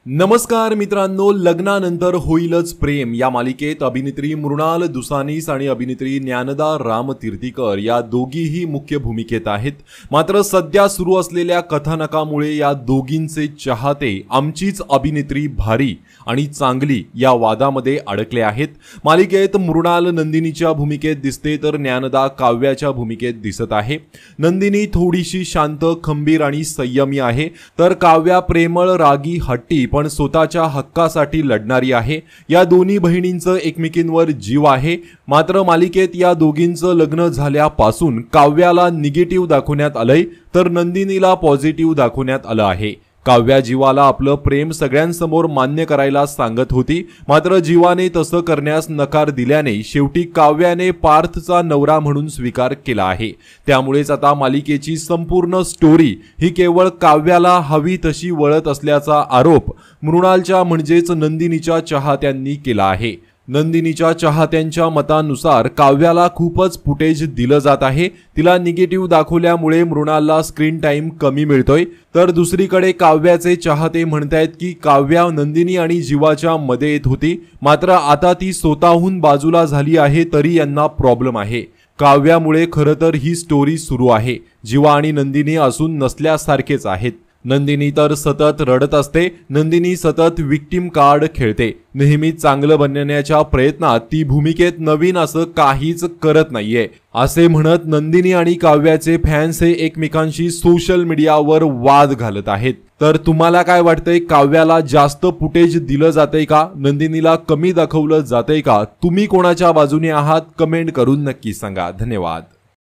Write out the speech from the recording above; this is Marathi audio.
नमस्कार मित्रांनो, लग्नानंतर होईलच प्रेम या मालिकेत अभिनेत्री मृणाल दुसानीस आणि अभिनेत्री ज्ञानदा रामतीर्थीकर या दोघीही मुख्य भूमिकेत आहेत। मात्र सध्या सुरू असलेल्या कथानकामुळे या दोघींचे चाहते आमचीच अभिनेत्री भारी आणि चांगली या वादामध्ये अडकले आहेत। मालिकेत मृणाल नंदिनीच्या भूमिकेत दिसते तर ज्ञानदा काव्याच्या भूमिकेत दिसत आहे। नंदिनी थोडीशी शांत, खंबीर आणि संयमी आहे, तर काव्या प्रेमळ, रागी, हट्टी पण स्वतःच्या हक्कासाठी लढणारी आहे। या दोन्ही बहिणींचं एकमेकींवर जीव आहे। मात्र मालिकेत या दोघींचं लग्न झाल्यापासून काव्याला निगेटिव्ह दाखवण्यात आलंय तर नंदिनीला पॉझिटिव्ह दाखवण्यात आलं आहे। काव्या जीवाला आपलं प्रेम सगळ्यांसमोर मान्य करायला सांगत होती, मात्र जीवाने तसं करण्यास नकार दिल्याने शेवटी काव्याने पार्थचा नवरा म्हणून स्वीकार केला आहे। त्यामुळेच आता मालिकेची संपूर्ण स्टोरी ही केवळ काव्याला हवी तशी वळत असल्याचा आरोप मृणालच्या म्हणजेच नंदिनीच्या चाहत्यांनी केला आहे। नंदिनीच्या चाहत्यांच्या मतानुसार काव्याला खूपच फुटेज दिलं जात आहे। तिला निगेटिव्ह दाखवल्यामुळे मृणालला स्क्रीन टाइम कमी मिळतोय, तर दुसरीकडे काव्याचे चाहते म्हणतायत की काव्या नंदिनी आणि जीवाच्या मध्ये येत होती, मात्र आता ती स्वतःहून बाजूला झाली आहे तरी यांना प्रॉब्लेम आहे। काव्यामुळे खरं तर ही स्टोरी सुरू आहे। जीवा आणि नंदिनी असून नसल्यासारखेच आहेत। नंदिनी तर सतत रडत असते। नंदिनी सतत विक्टिम कार्ड खेळते। नेहमी चांगलं बनण्याच्या प्रयत्नात ती भूमिकेत नवीन असं काहीच करत नाहीये असे म्हणत नंदिनी आणि काव्याचे फॅन्स हे एकमेकांशी सोशल मीडियावर वाद घालत आहेत। तर तुम्हाला काय वाटतंय, काव्याला जास्त फुटेज दिलं जातंय का, नंदिनीला कमी दाखवलं जातंय का? तुम्ही कोणाच्या बाजूने आहात कमेंट करून नक्की सांगा। धन्यवाद।